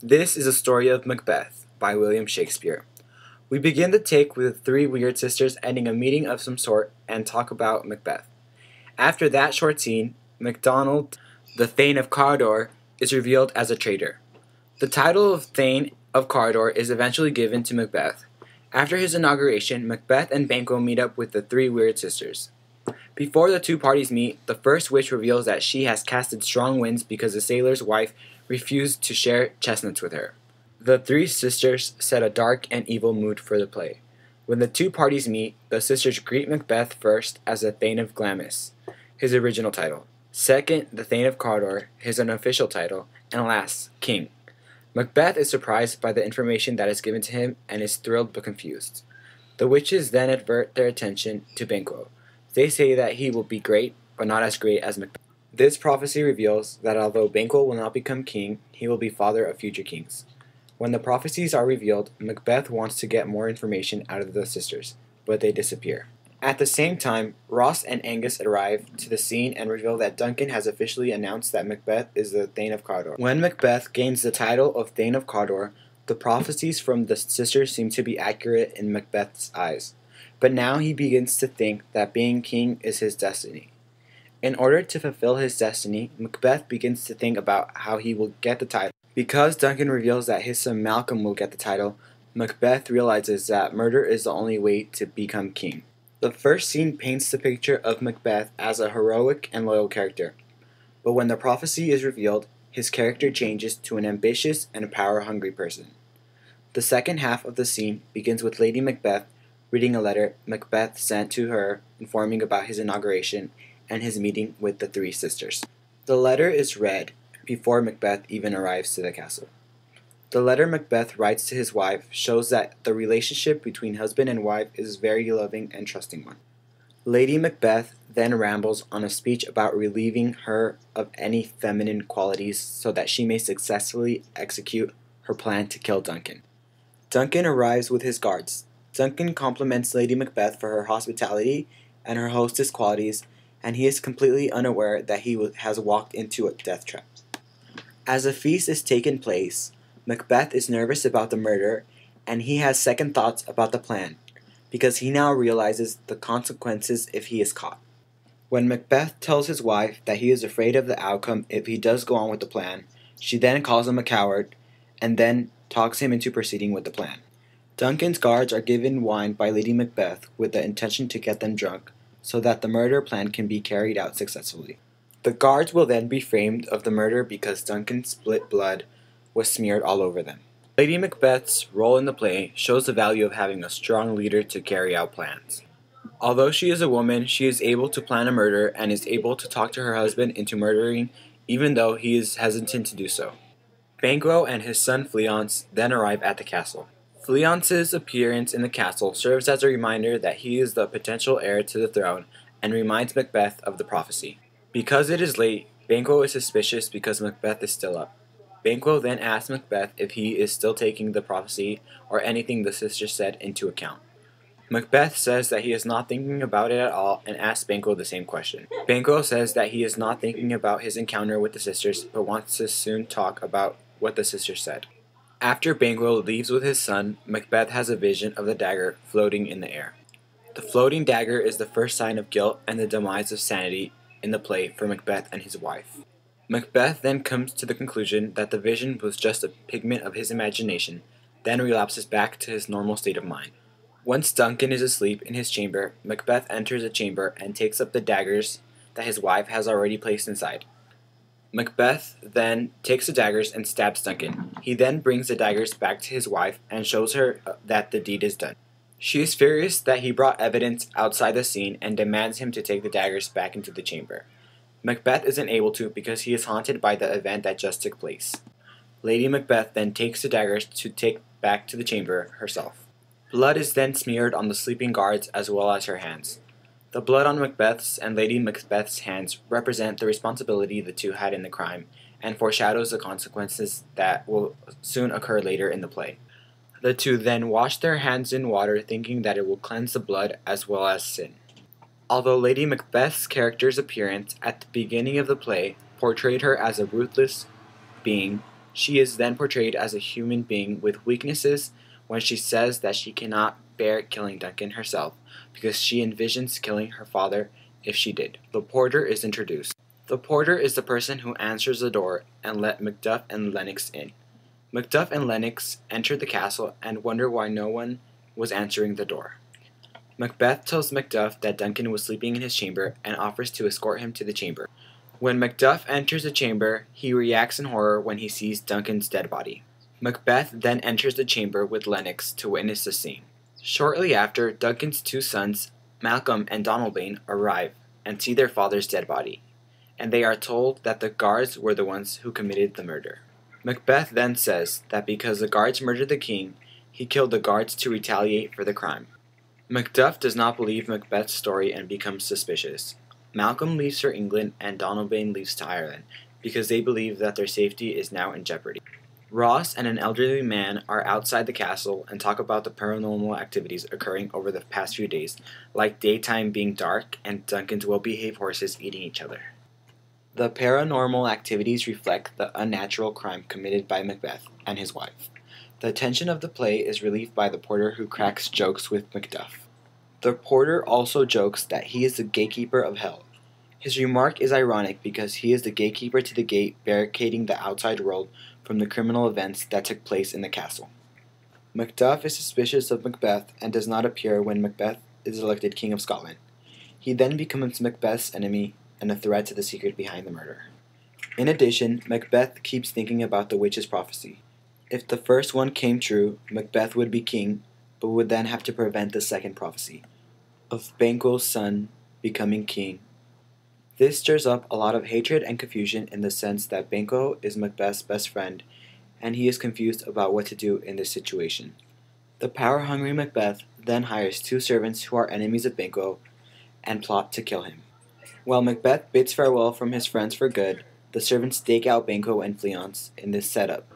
This is a story of Macbeth by William Shakespeare. We begin the take with the three weird sisters ending a meeting of some sort and talk about Macbeth. After that short scene, MacDonald, the Thane of Cawdor, is revealed as a traitor. The title of Thane of Cawdor is eventually given to Macbeth. After his inauguration, Macbeth and Banquo meet up with the three weird sisters. Before the two parties meet, the first witch reveals that she has casted strong winds because the sailor's wife refused to share chestnuts with her. The three sisters set a dark and evil mood for the play. When the two parties meet, the sisters greet Macbeth first as the Thane of Glamis, his original title. Second, the Thane of Cawdor, his unofficial title. And last, King. Macbeth is surprised by the information that is given to him and is thrilled but confused. The witches then divert their attention to Banquo. They say that he will be great, but not as great as Macbeth. This prophecy reveals that although Banquo will not become king, he will be father of future kings. When the prophecies are revealed, Macbeth wants to get more information out of the sisters, but they disappear. At the same time, Ross and Angus arrive to the scene and reveal that Duncan has officially announced that Macbeth is the Thane of Cawdor. When Macbeth gains the title of Thane of Cawdor, the prophecies from the sisters seem to be accurate in Macbeth's eyes. But now he begins to think that being king is his destiny. In order to fulfill his destiny, Macbeth begins to think about how he will get the title. Because Duncan reveals that his son Malcolm will get the title, Macbeth realizes that murder is the only way to become king. The first scene paints the picture of Macbeth as a heroic and loyal character. But when the prophecy is revealed, his character changes to an ambitious and power-hungry person. The second half of the scene begins with Lady Macbeth reading a letter Macbeth sent to her informing about his inauguration and his meeting with the three sisters. The letter is read before Macbeth even arrives to the castle. The letter Macbeth writes to his wife shows that the relationship between husband and wife is a very loving and trusting one. Lady Macbeth then rambles on a speech about relieving her of any feminine qualities so that she may successfully execute her plan to kill Duncan. Duncan arrives with his guards. Duncan compliments Lady Macbeth for her hospitality and her hostess qualities, and he is completely unaware that he has walked into a death trap. As a feast is taking place, Macbeth is nervous about the murder, and he has second thoughts about the plan, because he now realizes the consequences if he is caught. When Macbeth tells his wife that he is afraid of the outcome if he does go on with the plan, she then calls him a coward, and then talks him into proceeding with the plan. Duncan's guards are given wine by Lady Macbeth with the intention to get them drunk, so that the murder plan can be carried out successfully. The guards will then be framed of the murder because Duncan's split blood was smeared all over them. Lady Macbeth's role in the play shows the value of having a strong leader to carry out plans. Although she is a woman, she is able to plan a murder and is able to talk to her husband into murdering even though he is hesitant to do so. Banquo and his son Fleance then arrive at the castle. Fleance's appearance in the castle serves as a reminder that he is the potential heir to the throne and reminds Macbeth of the prophecy. Because it is late, Banquo is suspicious because Macbeth is still up. Banquo then asks Macbeth if he is still taking the prophecy or anything the sisters said into account. Macbeth says that he is not thinking about it at all and asks Banquo the same question. Banquo says that he is not thinking about his encounter with the sisters but wants to soon talk about what the sisters said. After Banquo leaves with his son, Macbeth has a vision of the dagger floating in the air. The floating dagger is the first sign of guilt and the demise of sanity in the play for Macbeth and his wife. Macbeth then comes to the conclusion that the vision was just a pigment of his imagination, then relapses back to his normal state of mind. Once Duncan is asleep in his chamber, Macbeth enters the chamber and takes up the daggers that his wife has already placed inside. Macbeth then takes the daggers and stabs Duncan. He then brings the daggers back to his wife and shows her that the deed is done. She is furious that he brought evidence outside the scene and demands him to take the daggers back into the chamber. Macbeth isn't able to because he is haunted by the event that just took place. Lady Macbeth then takes the daggers to take back to the chamber herself. Blood is then smeared on the sleeping guards as well as her hands. The blood on Macbeth's and Lady Macbeth's hands represent the responsibility the two had in the crime and foreshadows the consequences that will soon occur later in the play. The two then wash their hands in water thinking that it will cleanse the blood as well as sin. Although Lady Macbeth's character's appearance at the beginning of the play portrayed her as a ruthless being, She is then portrayed as a human being with weaknesses when she says that she cannot bear killing Duncan herself because she envisions killing her father if she did. The porter is introduced. The porter is the person who answers the door and let Macduff and Lennox in. Macduff and Lennox enter the castle and wonder why no one was answering the door. Macbeth tells Macduff that Duncan was sleeping in his chamber and offers to escort him to the chamber. When Macduff enters the chamber, he reacts in horror when he sees Duncan's dead body. Macbeth then enters the chamber with Lennox to witness the scene. Shortly after, Duncan's two sons, Malcolm and Donalbain, arrive and see their father's dead body, and they are told that the guards were the ones who committed the murder. Macbeth then says that because the guards murdered the king, he killed the guards to retaliate for the crime. Macduff does not believe Macbeth's story and becomes suspicious. Malcolm leaves for England and Donalbain leaves to Ireland because they believe that their safety is now in jeopardy. Ross and an elderly man are outside the castle and talk about the paranormal activities occurring over the past few days, like daytime being dark and Duncan's well-behaved horses eating each other. The paranormal activities reflect the unnatural crime committed by Macbeth and his wife. The tension of the play is relieved by the porter who cracks jokes with Macduff. The porter also jokes that he is the gatekeeper of hell. His remark is ironic because he is the gatekeeper to the gate barricading the outside world from the criminal events that took place in the castle. Macduff is suspicious of Macbeth and does not appear when Macbeth is elected King of Scotland. He then becomes Macbeth's enemy and a threat to the secret behind the murder. In addition, Macbeth keeps thinking about the witch's prophecy. If the first one came true, Macbeth would be king, but would then have to prevent the second prophecy, of Banquo's son becoming king. This stirs up a lot of hatred and confusion in the sense that Banquo is Macbeth's best friend, and he is confused about what to do in this situation. The power-hungry Macbeth then hires two servants who are enemies of Banquo and plot to kill him. While Macbeth bids farewell from his friends for good, the servants stake out Banquo and Fleance in this setup.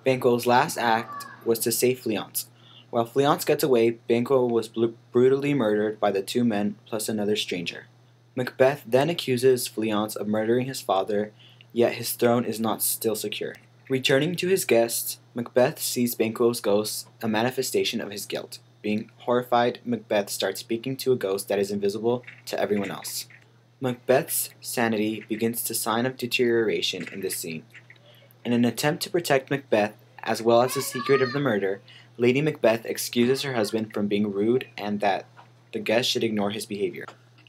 Banquo's last act was to save Fleance. While Fleance gets away, Banquo was brutally murdered by the two men plus another stranger. Macbeth then accuses Fleance of murdering his father, yet his throne is not still secure. Returning to his guests, Macbeth sees Banquo's ghost, a manifestation of his guilt. Being horrified, Macbeth starts speaking to a ghost that is invisible to everyone else. Macbeth's sanity begins to sign of deterioration in this scene. In an attempt to protect Macbeth, as well as the secret of the murder, Lady Macbeth excuses her husband from being rude and that the guests should ignore his behavior.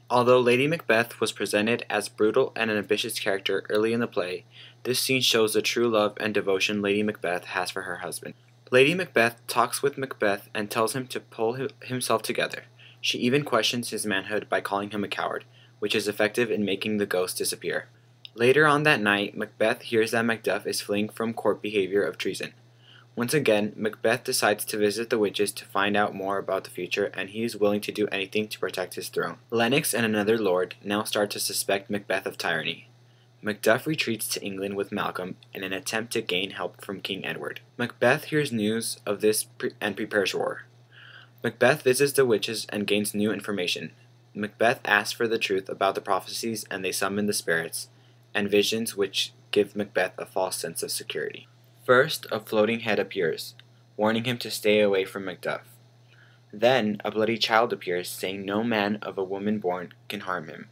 Although Lady Macbeth was presented as brutal and an ambitious character early in the play, this scene shows the true love and devotion Lady Macbeth has for her husband. Lady Macbeth talks with Macbeth and tells him to pull himself together. She even questions his manhood by calling him a coward, which is effective in making the ghost disappear. Later on that night, Macbeth hears that Macduff is fleeing from court behavior of treason. Once again, Macbeth decides to visit the witches to find out more about the future, and he is willing to do anything to protect his throne. Lennox and another lord now start to suspect Macbeth of tyranny. Macduff retreats to England with Malcolm in an attempt to gain help from King Edward. Macbeth hears news of this and prepares war. Macbeth visits the witches and gains new information. Macbeth asks for the truth about the prophecies and they summon the spirits and visions which give Macbeth a false sense of security. First, a floating head appears, warning him to stay away from Macduff. Then, a bloody child appears, saying no man of a woman born can harm him.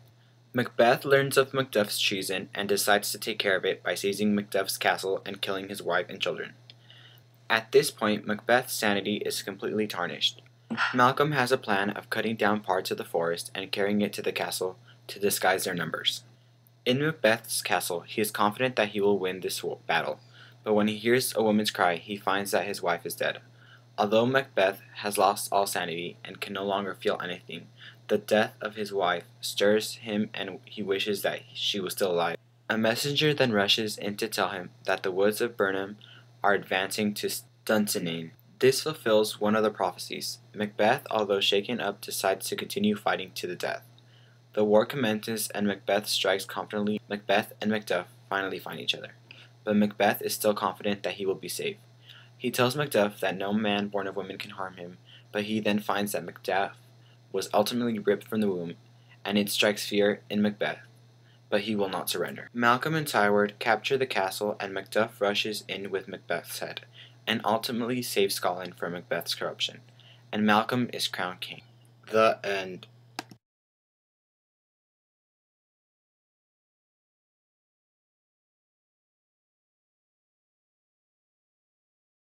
Macbeth learns of Macduff's treason and decides to take care of it by seizing Macduff's castle and killing his wife and children. At this point, Macbeth's sanity is completely tarnished. Malcolm has a plan of cutting down parts of the forest and carrying it to the castle to disguise their numbers. In Macbeth's castle, he is confident that he will win this battle, but when he hears a woman's cry, he finds that his wife is dead. Although Macbeth has lost all sanity and can no longer feel anything, the death of his wife stirs him and he wishes that she was still alive. A messenger then rushes in to tell him that the woods of Burnham are advancing to Dunsinane. This fulfills one of the prophecies. Macbeth, although shaken up, decides to continue fighting to the death. The war commences and Macbeth strikes confidently. Macbeth and Macduff finally find each other, but Macbeth is still confident that he will be safe. He tells Macduff that no man born of woman can harm him, but he then finds that Macduff was ultimately ripped from the womb, and it strikes fear in Macbeth. but he will not surrender. Malcolm and Tyward capture the castle, and Macduff rushes in with Macbeth's head, and ultimately saves Scotland from Macbeth's corruption, and Malcolm is crowned king. The end.